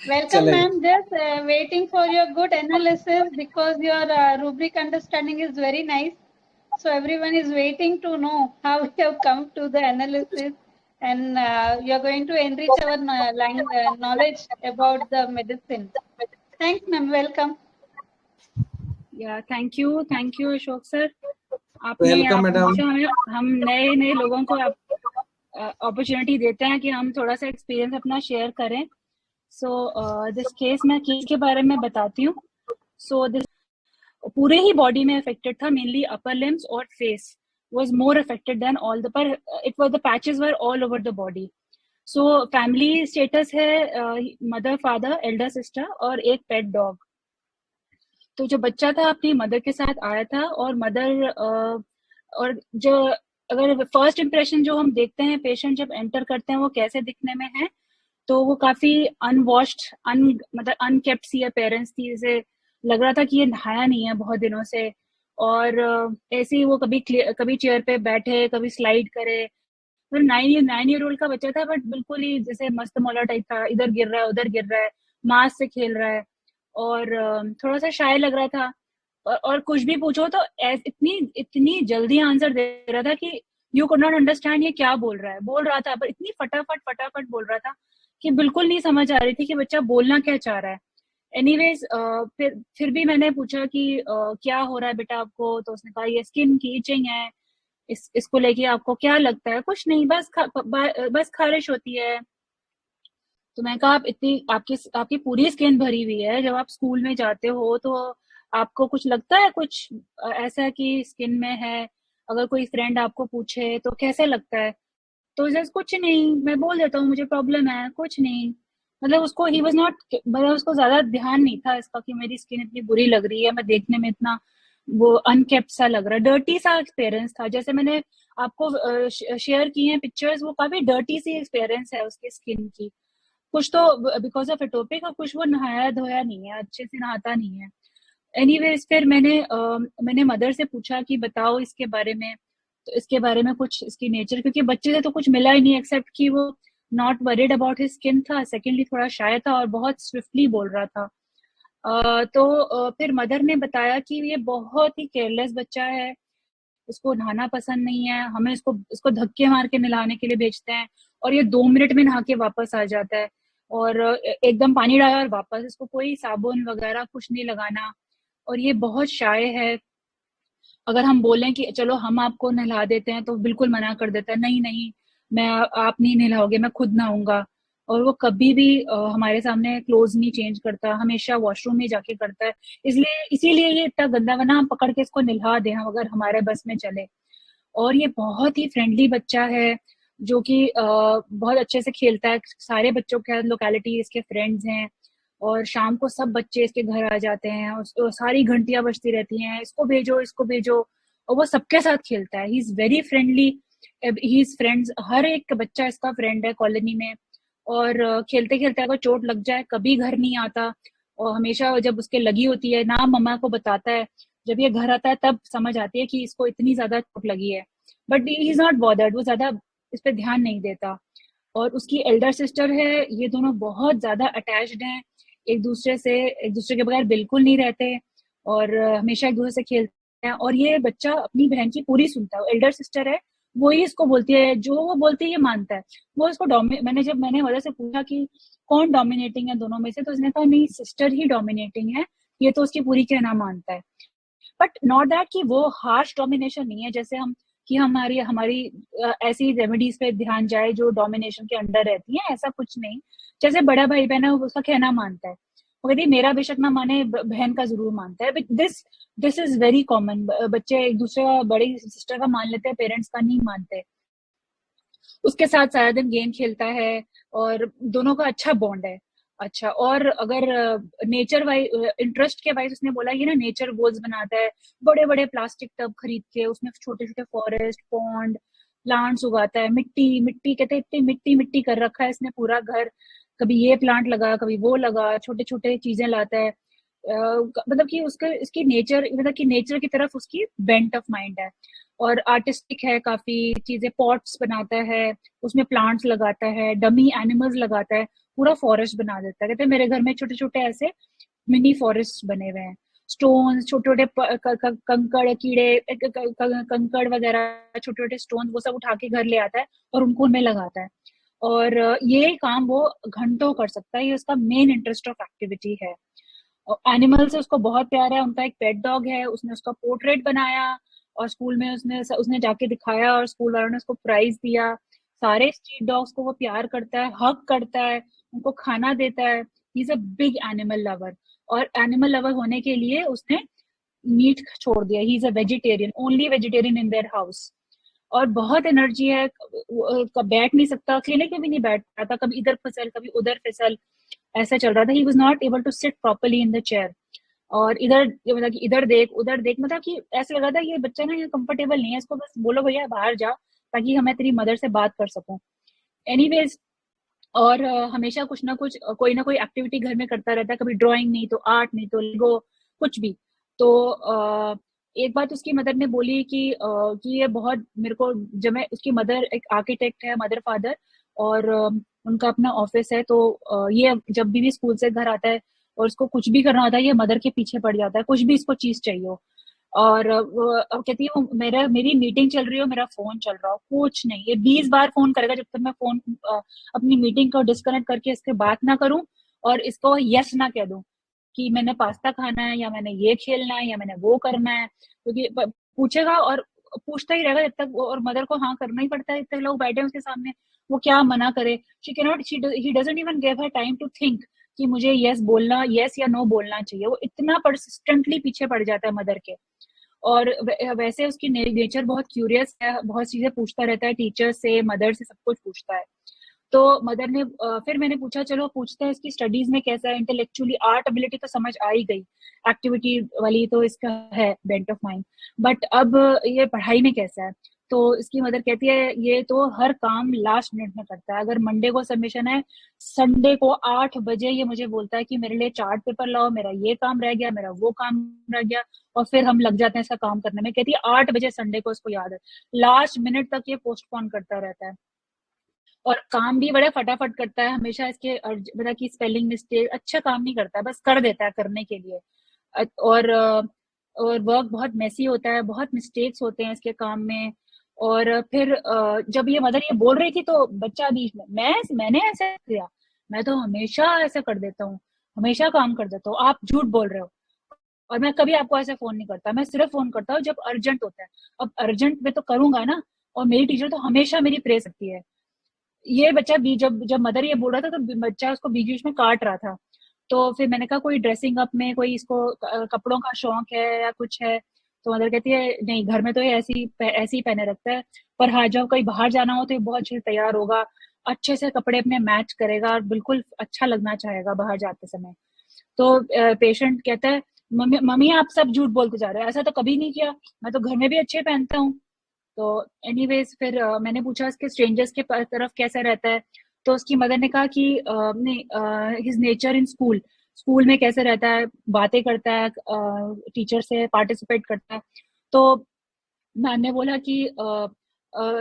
Welcome, चलेगा। ma'am. Just waiting for your good analysis because your rubric understanding is very nice. So everyone is waiting to know how you have come to the analysis, and you are going to enrich our knowledge about the medicine. Thanks, ma'am. Welcome. या thank you Ashok sir, आपने welcome madam. हमें हम नए लोगों को opportunity देते हैं कि हम थोड़ा सा एक्सपीरियंस अपना शेयर करें। सो दिस केस मैं केस के बारे में बताती हूँ। सो दिस पूरे ही बॉडी में अफेक्टेड था, मेनली अपर लिम्स और face was more affected than all the, पर it was the patches were all over the body. So family status है मदर फादर एल्डर सिस्टर और एक पेट डॉग। तो जो बच्चा था अपनी मदर के साथ आया था, और मदर और जो अगर फर्स्ट इम्प्रेशन जो हम देखते हैं पेशेंट जब एंटर करते हैं वो कैसे दिखने में है, तो वो काफी अनवॉश्ड मतलब अनकेप्ट सी अपीयरेंस थी। जैसे लग रहा था कि ये नहाया नहीं है बहुत दिनों से, और ऐसे ही वो कभी चेयर पे बैठे, कभी स्लाइड करे। तो 9 ईयर ओल्ड का बच्चा था, बट बिल्कुल ही जैसे मस्त मौला टाइप था, इधर गिर रहा है उधर गिर रहा है, मांस से खेल रहा है, और थोड़ा सा शाय लग रहा था। और कुछ भी पूछो तो इतनी जल्दी आंसर दे रहा था कि यू कुड नॉट अंडरस्टैंड ये क्या बोल रहा था, पर इतनी फटाफट बोल रहा था कि बिल्कुल नहीं समझ आ रही थी कि बच्चा बोलना क्या चाह रहा है। एनीवेज फिर भी मैंने पूछा कि क्या हो रहा है बेटा आपको, तो उसने कहा ये स्किन की इचिंग है, इसको लेके आपको क्या लगता है? कुछ नहीं, बस खारिश होती है। तो मैं कहा आप इतनी आपकी पूरी स्किन भरी हुई है, जब आप स्कूल में जाते हो तो आपको कुछ लगता है कुछ ऐसा कि स्किन में है? अगर कोई फ्रेंड आपको पूछे तो कैसे लगता है? तो जस्ट कुछ नहीं, मैं बोल देता हूँ मुझे प्रॉब्लम है, कुछ नहीं। मतलब उसको ही वॉज नॉट, मतलब उसको ज्यादा ध्यान नहीं था इसका कि मेरी स्किन इतनी बुरी लग रही है, मैं देखने में इतना वो अनकेप्ट सा लग रहा है, डर्टी सा एक्सपीरियंस था। जैसे मैंने आपको शेयर की हैं पिक्चर्स, वो काफी डर्टी सी एक्सपीरियंस है उसकी स्किन की। कुछ तो बिकॉज ऑफ एटोपिक, और कुछ वो नहाया धोया नहीं है, अच्छे से नहाता नहीं है। एनीवेज फिर मैंने मदर से पूछा कि बताओ इसके बारे में, तो इसके बारे में कुछ इसकी नेचर, क्योंकि बच्चे से तो कुछ मिला ही नहीं एक्सेप्ट कि वो not worried about his skin था, सेकेंडली थोड़ा शाय था और बहुत स्विफ्टली बोल रहा था। फिर मदर ने बताया कि ये बहुत ही केयरलेस बच्चा है, इसको नहाना पसंद नहीं है, हमें इसको धक्के मार के नहलाने के लिए भेजते हैं, और ये 2 मिनट में नहा के वापस आ जाता है, और एकदम पानी डाला और वापस, इसको कोई साबुन वगैरह कुछ नहीं लगाना, और ये बहुत शाय है। अगर हम बोलें कि चलो हम आपको नहला देते हैं तो बिल्कुल मना कर देता है, नहीं नहीं मैं आप नहीं नहलाओगे, मैं खुद नहाऊंगा। और वो कभी भी हमारे सामने क्लोज नहीं चेंज करता, हमेशा वॉशरूम में जाके करता है। इसीलिए ये इतना गंदा बना, हम पकड़ के इसको नहला दें हम अगर हमारे बस में चले। और ये बहुत ही फ्रेंडली बच्चा है, जो कि बहुत अच्छे से खेलता है, सारे बच्चों के लोकेलिटी इसके फ्रेंड्स हैं, और शाम को सब बच्चे इसके घर आ जाते हैं, सारी घंटियां बजती रहती हैं, इसको भेजो, और वो सबके साथ खेलता है। He is very friendly, he is friends, हर एक बच्चा इसका फ्रेंड है कॉलोनी में। और खेलते खेलते अगर चोट लग जाए कभी घर नहीं आता, और हमेशा जब उसके लगी होती है ना मम्मा को बताता है, जब ये घर आता है तब समझ आती है कि इसको इतनी ज्यादा चोट लगी है, but he is not bothered, वो ज्यादा इस पर ध्यान नहीं देता। और उसकी एल्डर सिस्टर है, ये दोनों बहुत ज्यादा अटैच्ड हैं एक दूसरे के बगैर बिल्कुल नहीं रहते, और हमेशा एक दूसरे से खेलते हैं। और ये बच्चा अपनी बहन की पूरी सुनता है, एल्डर सिस्टर है, वो ही इसको बोलती है, जो वो बोलती है ये मानता है। वो इसको मैंने वजह से पूछा कि कौन डोमिनेटिंग है दोनों में से, तो उसने कहा नहीं सिस्टर ही डोमिनेटिंग है, ये तो उसकी पूरी कहना मानता है। बट नॉट दैट कि वो हार्श डोमिनेशन नहीं है, जैसे हम कि हमारी हमारी ऐसी रेमेडीज पे ध्यान जाए जो डोमिनेशन के अंडर रहती है, ऐसा कुछ नहीं। जैसे बड़ा भाई बहन है उसका कहना मानता है, वो कहती मेरा बेशक ना माने बहन का जरूर मानता है। दिस इज वेरी कॉमन, बच्चे एक दूसरे का, बड़ी सिस्टर का मान लेते हैं, पेरेंट्स का नहीं मानते। उसके साथ सारा दिन गेम खेलता है, और दोनों का अच्छा बॉन्ड है। अच्छा, और अगर नेचर वाइज इंटरेस्ट के वाइज उसने बोला ये ना नेचर गोल्स बनाता है, बड़े बड़े प्लास्टिक टब खरीद के उसमें छोटे छोटे फॉरेस्ट पॉन्ड प्लांट्स उगाता है। मिट्टी मिट्टी कहते हैं, इतनी मिट्टी मिट्टी कर रखा है इसने पूरा घर, कभी ये प्लांट लगा कभी वो लगा, छोटे छोटे चीजें लाता है। मतलब कि उसका इसकी नेचर, मतलब कि नेचर की तरफ उसकी बेंट ऑफ माइंड है। और आर्टिस्टिक है, काफी चीजें पॉट्स बनाता है, उसमें प्लांट्स लगाता है, डमी एनिमल्स लगाता है। पूरा फॉरेस्ट बना देता है। कहते हैं मेरे घर में छोटे छोटे ऐसे मिनी फॉरेस्ट बने हुए हैं, स्टोन्स, छोटे छोटे कंकड़ कीड़े, कंकड़ वगैरह, छोटे छोटे स्टोन, वो सब उठा के घर ले आता है और उनको उनमें लगाता है। और ये काम वो घंटों कर सकता है, ये उसका मेन इंटरेस्ट ऑफ एक्टिविटी है। एनिमल से उसको बहुत प्यार है, उनका एक पेट डॉग है, उसने उसका पोर्ट्रेट बनाया और स्कूल में उसने जाके दिखाया और स्कूल वालों ने उसको प्राइज दिया। सारे स्ट्रीट डॉग्स को वो प्यार करता है, हक करता है, उनको खाना देता है। He is a big animal lover, और एनिमल लवर होने के लिए उसने मीट छोड़ दिया। He is a vegetarian, only vegetarian in their house. और बहुत एनर्जी है, बैठ नहीं सकता, क्लिनिक में भी नहीं बैठ पाता, कभी इधर फिसल कभी उधर फिसल, ऐसा चल रहा था। He was not able to sit properly in the chair. और इधर मतलब कि इधर देख उधर देख, मतलब कि ऐसा लगा था ये बच्चा ना ये कंफर्टेबल नहीं है, इसको बस बोलो भैया बाहर जा ताकि हमें तेरी मदर से बात कर सकूं। एनीवेज, और हमेशा कुछ ना कुछ कोई ना कोई एक्टिविटी घर में करता रहता है, कभी ड्राइंग नहीं तो आर्ट, नहीं तो लेगो, कुछ भी। तो एक बात उसकी मदर ने बोली कि ये बहुत मेरे को, जब मैं, उसकी मदर एक आर्किटेक्ट है, मदर फादर, और उनका अपना ऑफिस है, तो ये जब भी स्कूल से घर आता है और उसको कुछ भी करना होता है, ये मदर के पीछे पड़ जाता है, कुछ भी इसको चीज चाहिए हो। और अब कहती हूँ मेरी मीटिंग चल रही हो, मेरा फोन चल रहा हो, कुछ नहीं, ये 20 बार फोन करेगा जब तक मैं फोन अपनी मीटिंग को डिस्कनेक्ट करके इसके बात ना करूं और इसको यस ना कह दूं कि मैंने पास्ता खाना है, या मैंने ये खेलना है, या मैंने वो करना है। क्योंकि पूछेगा और पूछता ही रहेगा जब तक, और मदर को हाँ करना ही पड़ता है, इतने लोग बैठे हैं उसके सामने, वो क्या मना करे। She can not, he doesn't even give her time to think कि मुझे यस बोलना, यस या नो बोलना चाहिए। वो इतना परसिस्टेंटली पीछे पड़ जाता है मदर के। और वैसे उसकी नेचर बहुत क्यूरियस है, बहुत चीजें पूछता रहता है, टीचर से, मदर से, सब कुछ पूछता है। तो मदर ने फिर मैंने पूछा चलो पूछते हैं इसकी स्टडीज में कैसा है, इंटेलेक्चुअली आर्ट एबिलिटी तो समझ आ ही गई, एक्टिविटी वाली तो इसका है बेंट ऑफ माइंड, बट अब ये पढ़ाई में कैसा है। तो इसकी मदर कहती है ये तो हर काम लास्ट मिनट में करता है। अगर मंडे को सबमिशन है, संडे को 8 बजे ये मुझे बोलता है कि मेरे लिए चार्ट पेपर लाओ, मेरा ये काम रह गया, मेरा वो काम रह गया, और फिर हम लग जाते हैं इसका काम करने में। कहती है 8 बजे संडे को इसको याद है, लास्ट मिनट तक ये पोस्टपोन करता रहता है। और काम भी बड़ा फटाफट करता है हमेशा, इसके मतलब कि स्पेलिंग मिस्टेक, अच्छा काम नहीं करता है, बस कर देता है करने के लिए। और वर्क बहुत मेसी होता है, बहुत मिस्टेक्स होते हैं इसके काम में। और फिर जब ये मदर ये बोल रही थी तो बच्चा बीच में, मैंने ऐसा किया, मैं तो हमेशा ऐसा कर देता हूँ, हमेशा काम कर देता हूँ, आप झूठ बोल रहे हो। और मैं कभी आपको ऐसे फोन नहीं करता, मैं सिर्फ फोन करता हूँ जब अर्जेंट होता है। अब अर्जेंट में तो करूंगा ना, और मेरी टीचर तो हमेशा मेरी प्रेस करती है। ये बच्चा भी जब जब मदर ये बोल रहा था तो बच्चा उसको बीच बीच में काट रहा था। तो फिर मैंने कहा कोई ड्रेसिंग अप में कोई इसको कपड़ों का शौक है या कुछ है। तो मदर कहती है नहीं, घर में तो ये ऐसी ही पहने रखता है, पर हाँ जब कहीं बाहर जाना हो तो ये बहुत अच्छे से तैयार होगा, अच्छे से कपड़े अपने मैच करेगा और बिल्कुल अच्छा लगना चाहेगा बाहर जाते समय। तो पेशेंट कहता है मम्मी मम्मी आप सब झूठ बोलते जा रहे हैं, ऐसा तो कभी नहीं किया, मैं तो घर में भी अच्छे पहनता हूँ। तो एनीवेज फिर मैंने पूछा इसके स्ट्रेंजर्स के तरफ कैसा रहता है। तो उसकी मदर ने कहा कि नहीं, his nature in school, school में कैसे रहता है, बातें करता है, टीचर से पार्टिसिपेट करता है। तो मैंने बोला कि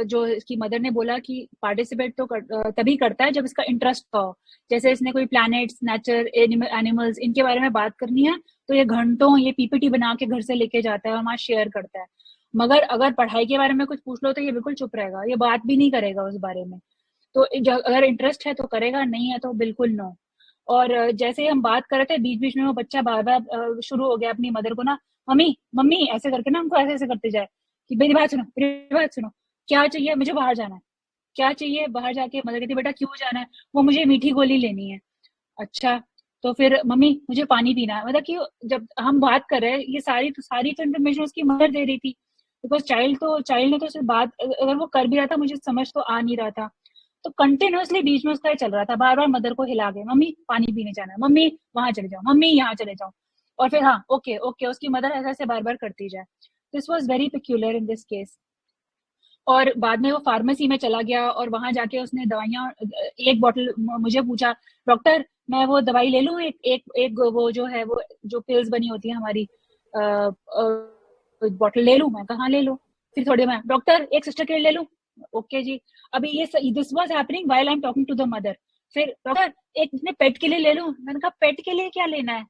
जो इसकी मदर ने बोला कि पार्टिसिपेट तो तभी करता है जब इसका इंटरेस्ट हो। जैसे इसने कोई प्लैनेट्स, नेचर, एनिमल्स, इनके बारे में बात करनी है तो ये घंटों ये पीपीटी बना के घर से लेके जाता है और वहां शेयर करता है। मगर अगर पढ़ाई के बारे में कुछ पूछ लो तो ये बिल्कुल चुप रहेगा, ये बात भी नहीं करेगा उस बारे में। तो अगर इंटरेस्ट है तो करेगा, नहीं है तो बिल्कुल नो। और जैसे ही हम बात कर रहे थे बीच बीच में वो बच्चा बार बार शुरू हो गया अपनी मदर को ना मम्मी मम्मी ऐसे करके ना, हमको ऐसे ऐसे करते जाए कि मेरी बात सुनो, क्या चाहिए, मुझे बाहर जाना है, क्या चाहिए बाहर जाके। मदर कहती बेटा क्यों जाना है, वो मुझे मीठी गोली लेनी है। अच्छा, तो फिर मम्मी मुझे पानी पीना है। मतलब कि जब हम बात कर रहे हैं ये सारी तो इन्फॉर्मेशन उसकी मदर दे रही थी, बिकॉज चाइल्ड ने तो सिर्फ बात, अगर वो कर भी रहा था मुझे समझ तो आ नहीं रहा था। तो कंटिन्यूअसली बीच में उसका ये चल रहा था, बार बार मदर को हिला के मम्मी पानी पीने जाना है, मम्मी वहां चले जाओ, मम्मी यहाँ चले जाओ। और फिर हाँ ओके ओके, उसकी मदर ऐसे ऐसे बार बार करती जाए। This was very peculiar in this case. और बाद में वो फार्मेसी में चला गया और वहां जाके उसने दवाइयां, एक बोतल मुझे पूछा डॉक्टर मैं वो दवाई ले लूं, एक एक एक वो जो है वो जो पिल्स बनी होती है हमारी, बोतल ले लूं। मैं कहा हाँ ले लो। फिर थोड़ी मैं डॉक्टर एक सिस्टर के लिए ले लूं। ओके जी। अभी ये this was happening while I am talking to the mother. फिर डॉक्टर एक अपने पेट के लिए ले लूं, मैंने कहा पेट के लिए क्या लेना है?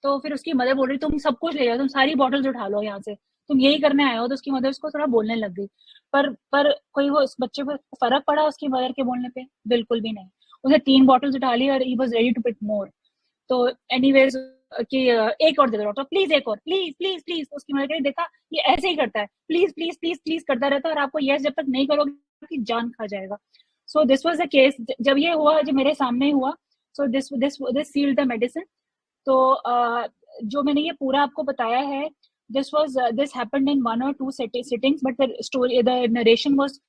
तो फिर उसकी मदर बोल रही तुम सब कुछ ले जाओ, तुम सारी बॉटल्स उठा लो यहाँ से, तुम यही करने आए हो। तो उसकी मदर उसको थोड़ा बोलने लग गई, पर कोई वो उस बच्चे को फर्क पड़ा उसकी मदर के बोलने पे? बिल्कुल भी नहीं। उसने 3 बॉटल्स उठा ली और he was ready to pick more. तो एनीवेज कि एक और दे दो डॉक्टर, प्लीज एक और, प्लीज प्लीज प्लीज। उसकी मदर कही देखा ये ऐसे ही करता है, प्लीज प्लीज प्लीज प्लीज करता रहता है और आपको यस जब तक नहीं करोगे आपकी जान खा जाएगा। So this was the case, जब ये हुआ, जब मेरे सामने हुआ, so this sealed the medicine. तो जो मैंने ये पूरा आपको बताया है, this happened in 1 or 2 sittings, but the narration was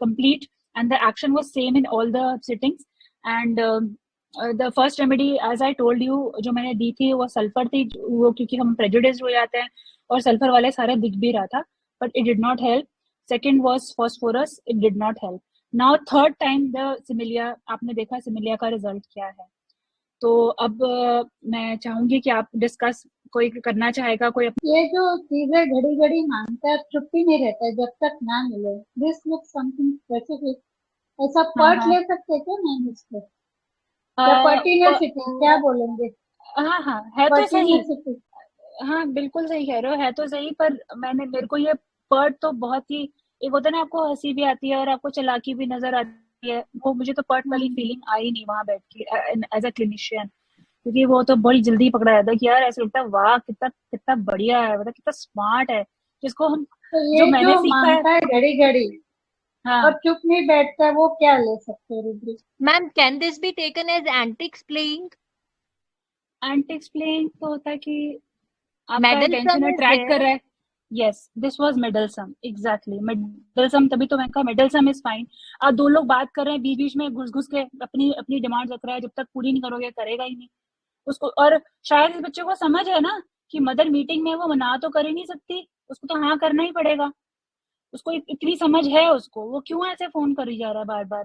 complete and the action was same in all the sittings. And the first remedy, as I told you, जो मैंने दी थी वो सल्फर थी, वो क्योंकि हम प्रेजुडिस्ड हो जाते हैं और सल्फर वाले सारे दिख भी रहा था, but it did not help. Second was phosphorus, it did not help. Now third time the similia, आपने देखा similia का रिजल्ट क्या है। तो अब मैं चाहूंगी कि आप डिस्कस, कोई करना चाहेगा कोई? ये जो चीजें घड़ी घड़ी मांगता है, चुप्पी नहीं रहता है जब तक ना मिले। This look something specific. ऐसा पर्ट ले सकते क्या मैम इसको? या पर्टिनेसिटी क्या बोलेंगे? हाँ हाँ है तो सही, पर्टिनेसिटी। हाँ बिल्कुल सही कह रहे हो, है तो सही, पर मेरे को ये पर्ट तो बहुत ही, एक होता है ना आपको हंसी भी आती है और आपको चालाकी भी नजर आती है, वो मुझे तो पर्ट वाली फीलिंग आई नहीं वहां बैठ के एज अ क्लिनिशियन, क्योंकि वो तो बड़ी जल्दी पकड़ा जाता है कि यार ऐसा लगता है वाह कितना कितना बढ़िया है, मतलब कितना स्मार्ट है, जिसको हम, तो जो ये मैंने जो सीखा है। मांगता है घड़ी घड़ी हाँ और चुप नहीं बैठता है, वो क्या ले सकते हैं Rudri? Ma'am, can this be taken as anti-explain? Anti तो होता है कि आपका Meddlesome अटेंशन is अट्रैक्ट कर there. रहा है। यस दिस वाज मेडलसम, एग्जैक्टली मेडलसम, तभी तो मैंने कहा मेडलसम इज फाइन। आप दो लोग बात कर रहे हैं, बीच बीच में घुस घुस के अपनी अपनी डिमांड रख रहा है, जब तक पूरी नहीं करोगे करेगा ही नहीं उसको। और शायद इस बच्चे को समझ है ना कि मदर मीटिंग में वो मना तो कर ही नहीं सकती, उसको तो हाँ करना ही पड़ेगा, उसको इतनी समझ है उसको, वो क्यों ऐसे फोन करी जा रहा है बार बार।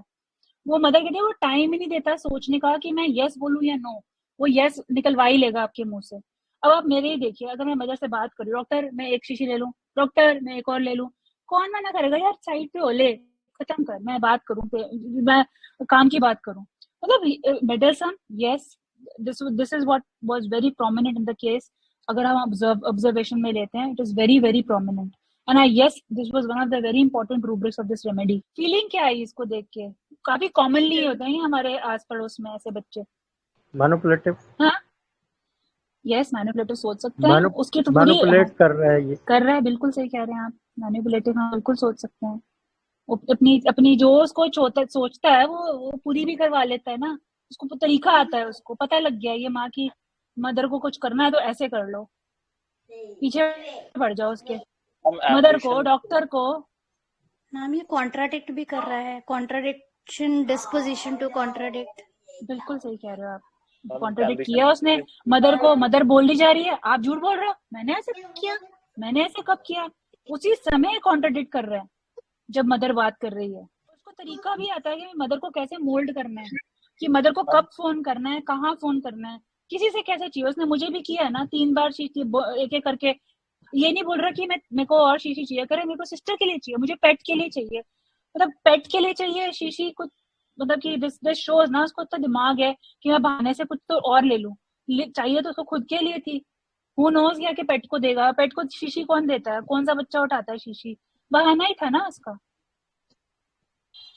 वो मदर कहती है वो टाइम ही नहीं देता सोचने का कि मैं यस बोलूं या नो, वो यस निकलवा ही लेगा आपके मुंह से। अब आप मेरे ही देखिए, अगर मैं मदर से बात करूँ, डॉक्टर मैं एक शीशी ले लूं, डॉक्टर मैं एक और ले लूं, कौन मना करेगा? यार साइड पे हो ले, खत्म कर, मैं बात करूं, मैं काम की बात करूं। मतलब मेडलसम, yes this is what was very prominent in the case. अगर हम ऑब्जर्वेशन में लेते हैं, it is very very prominent, and I yes this was one of the very important rubrics of this remedy. Feeling क्या I इसको देख के? काफी कॉमनली होते हैं हमारे आस पड़ोस में ऐसे बच्चे। मैनिपुलेटिव। हाँ यस मैनिपुलेटिव सोच सकते हैं, उसकी तो पूरी मैनिपुलेट कर रहा है ये। कर रहा है, बिल्कुल सही कह रहे हैं आप, मैनिपुलेटिव हाँ बिल्कुल सोच सकते हैं। वो अपनी अपनी जो उसको सोचता है वो पूरी भी करवा लेता है ना, उसको तो तरीका आता है, उसको पता लग गया ये माँ की मदर को कुछ करना है तो ऐसे कर लो, पीछे पड़ जाओ उसके, मदर को, डॉक्टर को। मैम ये कॉन्ट्राडिक्ट भी कर रहा है, कॉन्ट्राडिक्शन, डिस्पोजिशन टू कॉन्ट्राडिक्ट। बिल्कुल सही कह रहे हो आप, कॉन्ट्राडिक्ट किया उसने मदर को, मदर बोलनी जा रही है आप झूठ बोल रहे हो, मैंने ऐसे किया, मैंने ऐसे कब किया, उसी समय कॉन्ट्राडिक्ट कर रहे हैं जब मदर बात कर रही है। उसको तरीका भी आता है कि मदर को कैसे मोल्ड करना है, कि मदर को कब फोन करना है, कहाँ फोन करना है, किसी से कैसे चाहिए। उसने मुझे भी किया है ना 3 बार शीशी एक एक करके, ये नहीं बोल रहा कि मेरे को और शीशी चाहिए, करे मेरे को सिस्टर के लिए चाहिए, मुझे पेट के लिए चाहिए, मतलब पेट के लिए चाहिए शीशी कुछ, मतलब कि दिस शोज ना उसको इतना दिमाग है कि मैं बहाने से कुछ तो और ले लूं, चाहिए तो उसको खुद के लिए थी, हु नोज क्या कि पेट को देगा, पेट को शीशी कौन देता है, कौन सा बच्चा उठाता है शीशी, बहाना ही था ना उसका।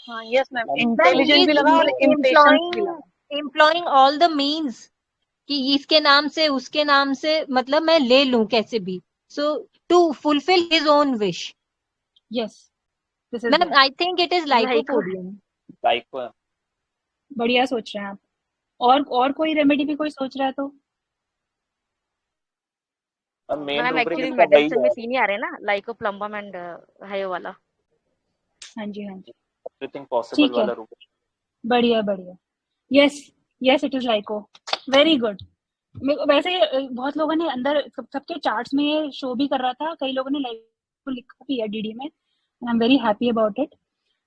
हाँ yes ma'am, Then intelligent he भी is लगा और इम्पेशेंस भी लगा। employing all the means कि इसके नाम से उसके नाम से, मतलब मैं ले लूं कैसे भी, so to fulfill his own wish. Yes this is Ma'am, I think it is lycopodium. बढ़िया सोच रहे हैं आप। और कोई रेमेडी भी कोई सोच रहा है तो? मैम एक्चुअली मेडिसिन में सीन ही आ रहे हैं ना, लाइकोप्लम्बम एंड हायो वाला। हाँ जी हाँ जी एवरीथिंग पॉसिबल वाला रूप। बढ़िया बढ़िया, yes yes it is lyco, very good. वैसे बहुत लोगों ने अंदर सबके चार्ट्स में ये शो भी कर रहा था, कई लोगों ने लाइको लिखा भी है डीडी में, I am very happy about it.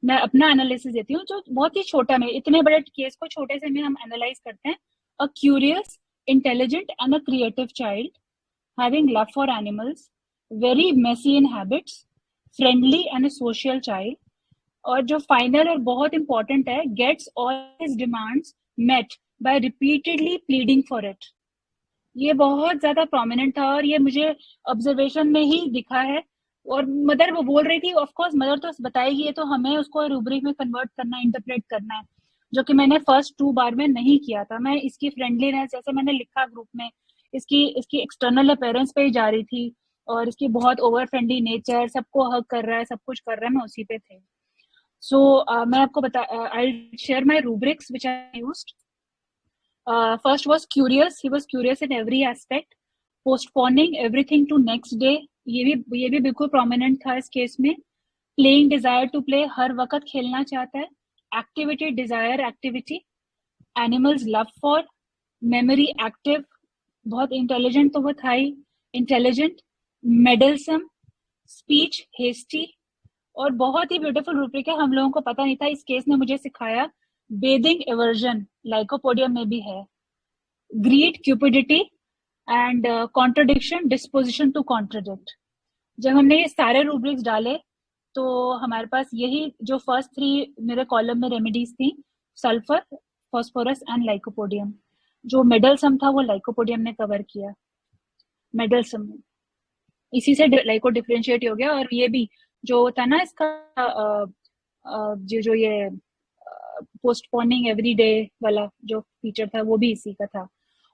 मैं अपना एनालिसिस देती हूँ जो बहुत ही छोटा में, इतने बड़े केस को छोटे से में हम एनालाइज करते हैं। A curious, intelligent and a creative child having love for animals, very messy in habits, friendly and a social child, और जो फाइनल और बहुत इंपॉर्टेंट है, gets all his demands met by repeatedly pleading for it. ये बहुत ज्यादा prominent था और ये मुझे ऑब्जर्वेशन में ही दिखा है। और मदर वो बोल रही थी, ऑफ कोर्स मदर तो बताएगी, ये तो हमें उसको रूब्रिक में कन्वर्ट करना है, इंटरप्रेट करना है, जो कि मैंने फर्स्ट 2 बार में नहीं किया था। मैं इसकी फ्रेंडलीनेस, जैसे मैंने लिखा ग्रुप में, इसकी एक्सटर्नल अपीयरेंस पे ही जा रही थी और इसकी बहुत ओवर फ्रेंडली नेचर, सबको हग कर रहा है, सब कुछ कर रहा है, मैं उसी पे थे। सो मैं आपको I share my rubrics which I used. First was curious. He was curious in every aspect. Postponing everything to next day. ये भी बिल्कुल prominent था इस केस में. Playing, desire to play. हर वक्त खेलना चाहता है. Activity, desire, activity. Animals, love for. Memory, active. बहुत intelligent तो वो था ही. Intelligent. Meddlesome. Speech, hasty. और बहुत ही ब्यूटीफुल रूब्रिक है, हम लोगों को पता नहीं था, इस केस ने मुझे सिखाया. बेदिंग एवर्जन लाइकोपोडियम में भी है. Greed, cupidity and contradiction, disposition to contradict. जब हमने ये सारे रूब्रिक्स डाले तो हमारे पास यही जो फर्स्ट 3 मेरे कॉलम में रेमेडीज थी, सल्फर, फॉस्फोरस एंड लाइकोपोडियम. जो मेडलसम था वो लाइकोपोडियम ने कवर किया. मेडलसम इसी से लाइको डिफरेंशिएट हो गया. और ये भी जो था ना इसका जो ये पोस्टपोनिंग एवरी डे वाला जो फीचर था, वो भी इसी का था.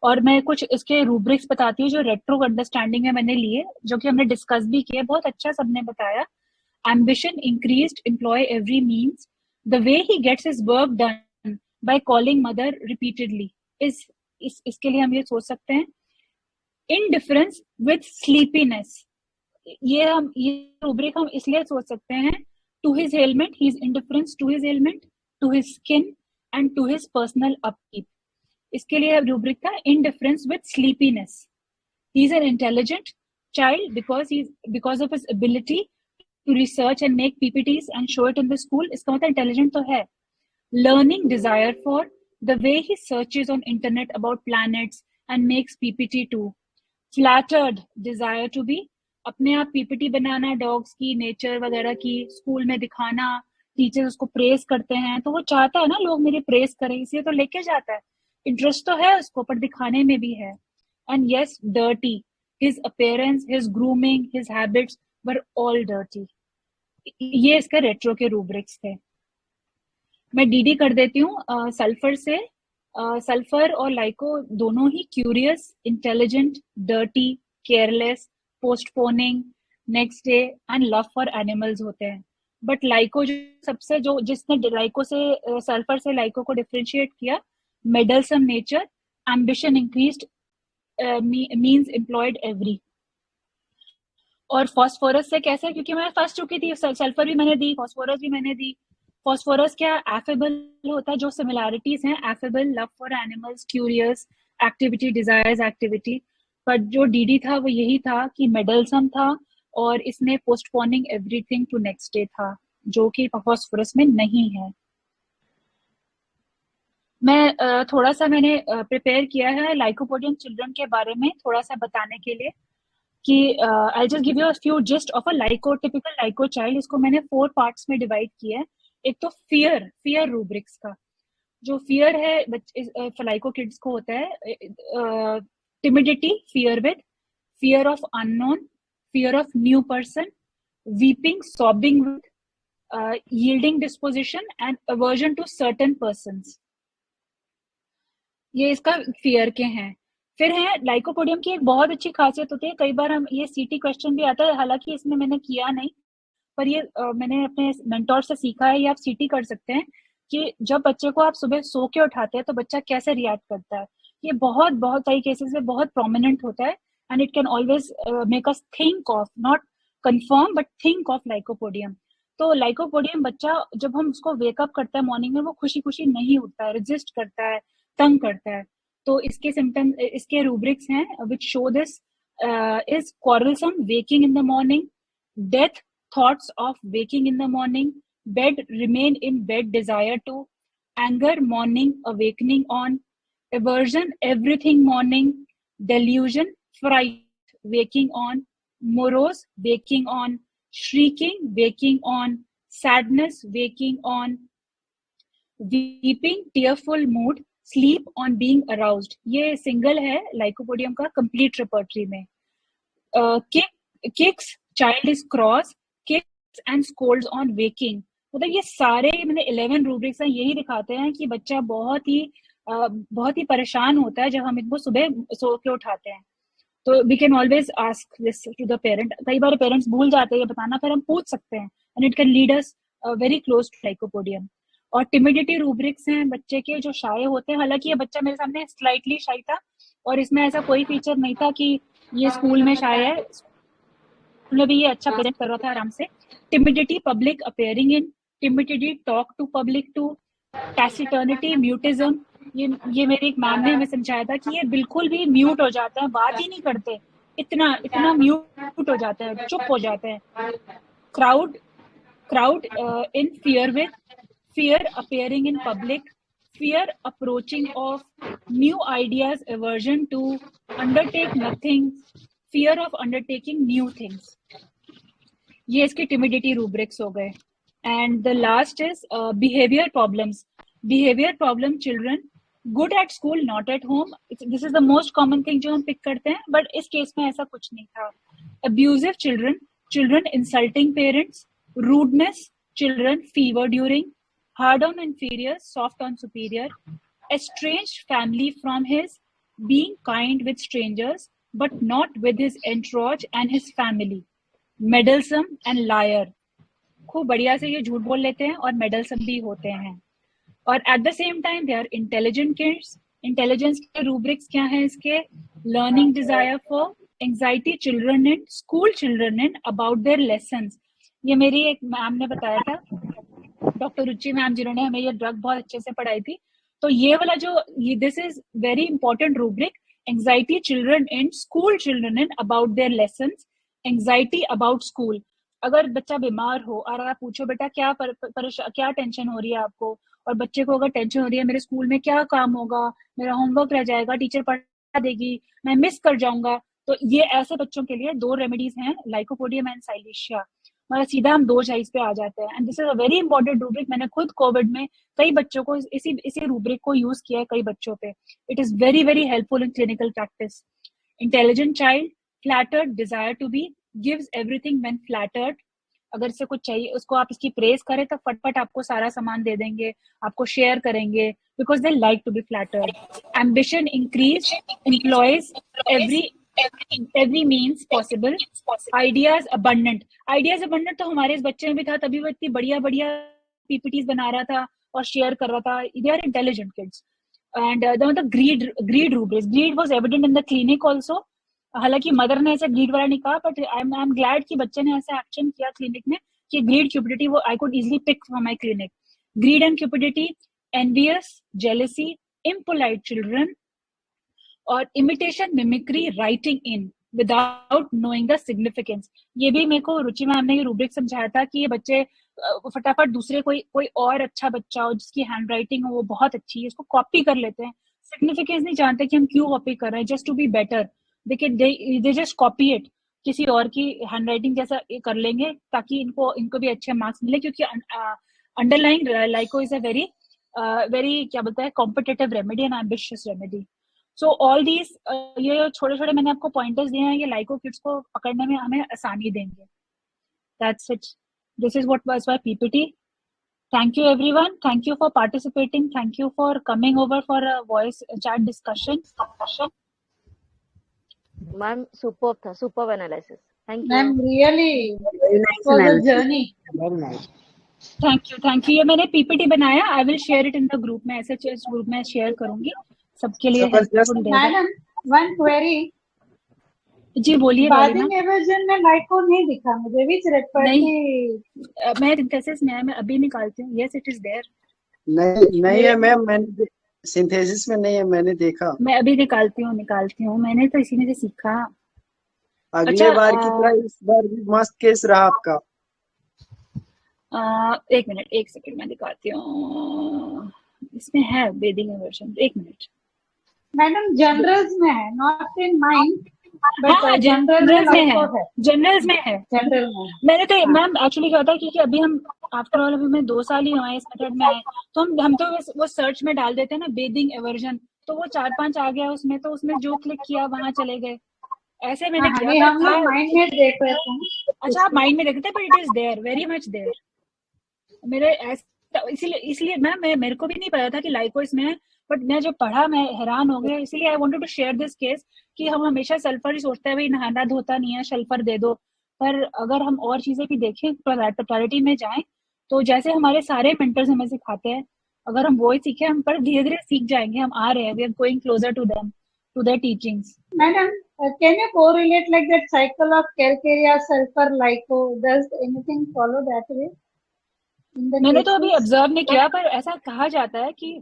और मैं कुछ इसके रूब्रिक्स बताती हूँ जो रेट्रो अंडरस्टैंडिंग में मैंने लिए, जो कि हमने डिस्कस भी किया. बहुत अच्छा सबने बताया. Ambition increased, employ every means, the way he gets his work done by calling mother repeatedly. इसके लिए हम ये सोच सकते हैं. इनडिफरेंस विद स्लीपीनेस, ये रूब्रिक हम इसलिए सोच सकते हैं. To his element, he is indifference to his element, to his skin and to his personal upkeep. इसके लिए रूब्रिक था indifference with sleepiness. He is an intelligent child because of his ability to research and make PPTs and show it in the school. इसका मतलब intelligent तो है. Learning desire for, the way he searches on internet about planets and makes PPT too. Flattered desire to be, अपने आप PPT बनाना dogs की, nature वगैरह की, school में दिखाना, टीचर उसको प्रेस करते हैं तो वो चाहता है ना लोग मेरी प्रेस करें, इसलिए तो लेके जाता है. इंटरेस्ट तो है उसको, पर दिखाने में भी है. And yes, dirty, his appearance, his grooming, his habits were all dirty. ये इसका रेट्रो के रूब्रिक्स थे. मैं डीडी कर देती हूँ सल्फर से. सल्फर और लाइको दोनों ही curious, intelligent, dirty, careless, postponing, next day and love for animals होते हैं. बट लाइको जो सबसे, जो जिसने लाइको से सल्फर से लाइको को डिफरेंशिएट किया, meddlesome nature, ambition increased, means employed every. और फॉस्फोरस से कैसे, क्योंकि मैं फंस चुकी थी. सल्फर भी मैंने दी, फॉस्फोरस भी मैंने दी. फॉस्फोरस क्या, एफेबल होता है, जो सिमिलैरिटीज हैं, affable, love for animals, curious, activity, desires, activity. पर जो डीडी था वो यही था कि मेडलसम था और इसने postponing everything to next day था, जो कि फॉस्फोरस में नहीं है. मैं थोड़ा सा मैंने प्रिपेयर किया है लाइकोपोडियम चिल्ड्रन के बारे में थोड़ा सा बताने के लिए कि I just give you a few gist of a lyco, typical lyco child. इसको मैंने 4 पार्ट्स में डिवाइड किया है. एक तो फियर रूब्रिक्स का, जो फियर है लाइको किड्स को होता है. Timidity, fear with, fear of unknown, fear of new person, weeping, sobbing with, yielding disposition and aversion to certain persons. ये इसका फियर के हैं. फिर है लाइकोपोडियम की एक बहुत अच्छी खासियत होती है, कई बार हम ये सीटी क्वेश्चन भी आता है, हालांकि इसमें मैंने किया नहीं, पर ये मैंने अपने मेंटोर से सीखा है, ये आप सीटी कर सकते हैं कि जब बच्चे को आप सुबह सो के उठाते हैं तो बच्चा कैसे रिएक्ट करता है. ये बहुत सारी केसेस में बहुत प्रोमिनेंट होता है. And it can always make us think of, not confirm but think of lycopodium. तो लाइकोपोडियम बच्चा जब हम उसको वेकअप करता है मॉर्निंग में, वो खुशी खुशी नहीं उठता है, रेजिस्ट करता है, तंग करता है. तो इसके सिम्टम्स, इसके रूब्रिक्स हैं which show this is quarrelsome, waking in the morning, death, thoughts of waking in the morning, bed, remain in bed, desire to, anger, morning, awakening on, aversion, everything morning, delusion, fright, waking on, morose, waking on, shrieking, waking on, sadness, waking on, weeping, tearful mood, sleep on being aroused. ये single है lycopodium का complete repertory में. Kicks, child is cross, kicks and scolds on waking. मतलब ये सारे मैंने 11 rubrics हैं, यही दिखाते हैं कि बच्चा बहुत ही परेशान होता है जब हम इनको सुबह सो के उठाते हैं. तो we can always ask this to the parent. कई बार पेरेंट्स भूल जाते हैं ये बताना, पर हम पूछ सकते हैं and it can lead us very close to lycopodium. और टिमिडिटी रूब्रिक्स हैं बच्चे के जो शाय होते हैं. हालांकि ये बच्चा मेरे सामने स्लाइटली शाय था और इसमें ऐसा कोई फीचर नहीं था कि ये स्कूल में शाय है. स्कूल में भी ये अच्छा प्रेजेंट कर रहा था आराम से. Timidity, public appearing in, timidity, talk to public to, taciturnity, mutism. ये मेरी एक मैम ने हमें समझाया था कि ये बिल्कुल भी म्यूट हो जाते हैं, बात ही नहीं करते, इतना म्यूट हो जाता है, चुप हो जाते हैं. Crowd in fear with, fear appearing in public, fear approaching of new ideas, aversion to undertake nothing, fear of undertaking new things. ये इसके timidity rubrics हो गए. And the last is behavior problems. Behavior problem children good at school, not at home. This is the most common thing जो हम pick करते हैं, but इस case में ऐसा कुछ नहीं था. Abusive children insulting parents, rudeness, children fever during, hard on inferior, soft on superior, estranged family from his, being kind with strangers but not with his entourage and his family, meddlesome and liar. खूब बढ़िया से ये झूठ बोल लेते हैं और meddlesome भी होते हैं. और at the same time they are intelligent kids. Intelligence के rubrics क्या हैं इसके? Learning desire for, anxiety children and school children and about their lessons. ये मेरी एक मैम ने बताया था, डॉक्टर रुचि मैम, जिन्होंने हमें ये ड्रग बहुत अच्छे से पढ़ाई थी. तो ये वाला जो this is very important rubric. Anxiety children and school children and about their lessons. Anxiety about school. अगर बच्चा बीमार हो और आप पूछो बेटा क्या टेंशन हो रही है आपको, और बच्चे को अगर टेंशन हो रही है मेरे स्कूल में क्या काम होगा, मेरा होमवर्क रह जाएगा, टीचर पढ़ा देगी, मैं मिस कर जाऊंगा, तो ये ऐसे बच्चों के लिए 2 रेमेडीज हैं, लाइकोपोडियम एंड साइलेशिया. मतलब सीधा हम 2 चॉइस पे आ जाते हैं. And this is a very important rubric. मैंने खुद कोविड में कई बच्चों को इसी रूब्रिक को यूज किया है कई बच्चों पे. It is very very helpful in clinical practice. Intelligent child, flattered, desire to be, gives everything when flattered. अगर इसे कुछ चाहिए उसको आप इसकी प्रेज करें तो फटफट आपको सारा सामान दे देंगे, आपको शेयर करेंगे, because they like to be flattered. Ambition increase, employs every means possible. Ideas abundant. तो हमारे इस बच्चे में भी था, तभी वो इतनी बढ़िया PPTs बना रहा था और शेयर कर रहा था. They are intelligent kids. And the greed rubrics. Greed was evident in the clinic also. हालांकि मदर ने ऐसा ग्रीड वाला नहीं कहा, बट आई एम ग्लैड कि बच्चे ने ऐसा एक्शन किया क्लिनिक में कि ग्रीड, क्यूपिडिटी वो I could easily pick from my clinic. Greed and cupidity, envious, jealousy, impolite children, और imitation, mimicry, writing in without knowing the significance. ये भी मेरे को रुचि मैम ने ये रूब्रिक समझाया था कि ये बच्चे फटाफट दूसरे कोई और अच्छा बच्चा हो जिसकी हैंड राइटिंग हो वो बहुत अच्छी है, उसको कॉपी कर लेते हैं, सिग्निफिकेंस नहीं जानते कि हम क्यों कॉपी कर रहे हैं, just to be better. they just copy it, किसी और की हैंड राइटिंग जैसा कर लेंगे ताकि इनको भी अच्छे मार्क्स मिले, क्योंकि अंडरलाइंग लाइको इज अ वेरी क्या बोलते हैं competitive remedy and ambitious remedy. So all these ये छोटे छोटे मैंने आपको पॉइंटर्स दिए हैं, ये लाइको किड्स को पकड़ने में हमें आसानी देंगे. That's it. This is what was my PPT. Thank you everyone. Thank you for participating. Thank you for coming over for a voice chat discussion. Ma'am, superb था, superb analysis. Thank you. Ma'am, really, it was a journey. Very nice. Thank you. ये मैंने PPT बनाया. I will share it in the group में. ऐसे group में share करूंगी सबके लिए. Madam, one query. जी बोलिए. बादिंग एवर्जन में लाइको नहीं दिखा मुझे. Which refer मैं सिंथेसिस में मैं अभी निकालती हूँ. Yes, it is there. नहीं है मैम, मैंने सिंथेसिस में नहीं है, मैंने देखा. मैं अभी निकालती हूँ. मैंने तो इसी में से सीखा. अगले बार की तरह इस बार भी मस्त केस रहा आपका. एक मिनट, एक सेकंड, मैं दिखाती हूँ. इसमें है बेदिंग एवर्जन. एक मिनट. मैडम जनरल्स में है, नॉट इन माइंड. बट हाँ, जनरल में जनरल्स में लाइको है, है, जनरल्स में है। जनरल में। मैंने तो मैम एक्चुअली क्या होता है क्योंकि अभी हम आफ्टर ऑल अभी मैं 2 साल ही हमारे इस मेथड में आए, तो हम तो बस वो सर्च में डाल देते हैं ना बेदिंग एवर्जन, तो वो 4-5 आ गया उसमें, तो उसमें जो क्लिक किया वहां चले गए, ऐसे मैंने किया। नहीं, पर हम लोग था, माइंड में देख रहे थे। अच्छा आप माइंड में देखते थे, पर it is there, very much there. मेरे इसलिए इसलिए मैं मेरे को भी नहीं पता था कि लाइको इसमें है, बट मैं जब पढ़ा मैं हैरान हो गया, इसलिए I wanted to share this case कि हम हमेशा सल्फर ही सोचते हैं भाई नहाना धोता नहीं है सल्फर दे दो, पर अगर हम और चीजें भी देखें टोटलिटी में जाएं, तो जैसे हमारे सारे मेंटर्स हमें सिखाते हैं, अगर हम वो ही सीखे हम पर धीरे धीरे सीख जाएंगे, हम आ रहे हैं, we are going closer to them, to their teachings. Madam, can you correlate like that cycle of calcarea, sulfur, lico? Does anything follow that way? In the मैंने तो अभी cases? ऑब्जर्व नहीं किया, पर ऐसा कहा जाता है कि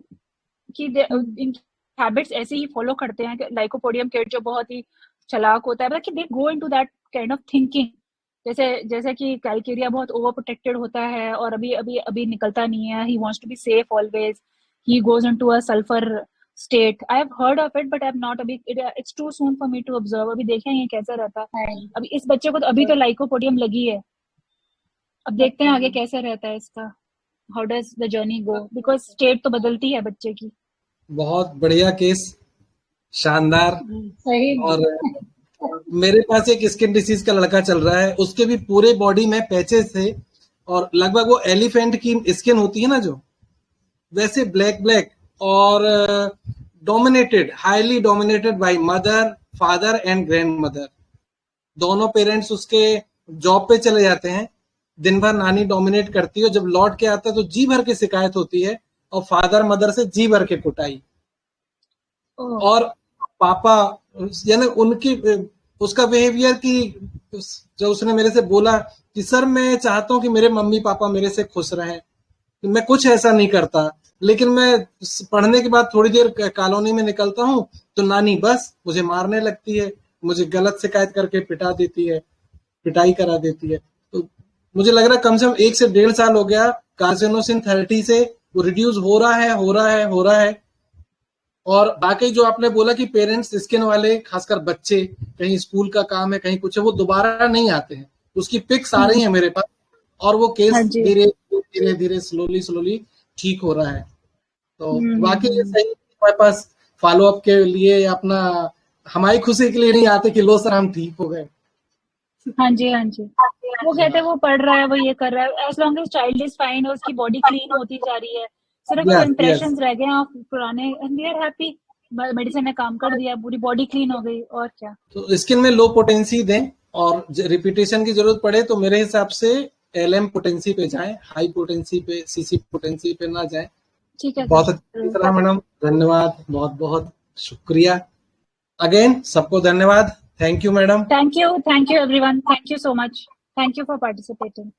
इन हैबिट्स ऐसे ही फॉलो करते हैं, लाइकोपोडियम किड जो बहुत ही चालाक होता है, कि they go into that kind of thinking, जैसे कि कैलकेरिया बहुत ओवर प्रोटेक्टेड होता है और अभी निकलता नहीं है, he wants to be safe always, he goes into a sulphur state. I have heard of it but I have not, अभी it's too soon for me to observe, अभी देखें ये कैसा रहता है। अभी इस बच्चे को तो अभी तो लाइकोपोडियम लगी है, अब देखते हैं आगे कैसे रहता है इसका, how does the journey go, because state तो बदलती है बच्चे की। बहुत बढ़िया केस, शानदार। सही में। और मेरे पास एक स्किन डिसीज का लड़का चल रहा है, उसके भी पूरे बॉडी में पैचेस थे और लगभग वो एलिफेंट की स्किन होती है ना जो, वैसे ब्लैक ब्लैक और dominated, highly dominated by mother, father and grand mother. दोनों पेरेंट्स उसके जॉब पे चले जाते हैं, दिन भर नानी डोमिनेट करती है, जब लौट के आता है तो जी भर की शिकायत होती है और फादर मदर से जी भर के कुटाई। और पापा यानी उनकी उसका बिहेवियर की, जो उसने मेरे से बोला कि सर मैं चाहता हूं कि मेरे मम्मी पापा मेरे से खुश रहें, मैं कुछ ऐसा नहीं करता, लेकिन मैं पढ़ने के बाद थोड़ी देर कॉलोनी में निकलता हूं तो नानी बस मुझे मारने लगती है, मुझे गलत शिकायत करके पिटा देती है, पिटाई करा देती है। तो मुझे लग रहा है कम से कम 1 से 1.5 साल हो गया कार्सिनोसिन थेरेपी से वो रिड्यूस हो रहा है। और बाकी जो आपने बोला कि पेरेंट्स स्किन वाले, खासकर बच्चे, कहीं स्कूल का काम है कहीं कुछ है, वो दोबारा नहीं आते हैं, उसकी पिक्स आ रही है मेरे पास और वो केस धीरे धीरे स्लोली ठीक हो रहा है। तो बाकी ये सही, हमारे पास फॉलो अप के लिए अपना हमारी खुशी के लिए नहीं आते कि लो सर हम ठीक हो गए। हाँ जी वो कहते हैं वो पढ़ रहा है, वो ये कर रहा है, as long as child is fine और उसकी बॉडी क्लीन होती जा रही है, सिर्फ वो इंप्रेशंस रह गए आप पुराने, and we are happy, medicine ने काम कर दिया, पूरी बॉडी क्लीन हो गई, और क्या। तो स्किन में लो पोटेंसी दें और रिपीटेशन की जरूरत पड़े तो मेरे हिसाब से एलएम पोटेंसी पे जाएं, हाई पोटेंसी पे, सीसी पोटेंसी पे ना जाएं। ठीक है, बहुत अच्छा मैडम, धन्यवाद, बहुत बहुत शुक्रिया अगेन, सबको धन्यवाद। Thank you madam. Thank you everyone, thank you so much, thank you for participating.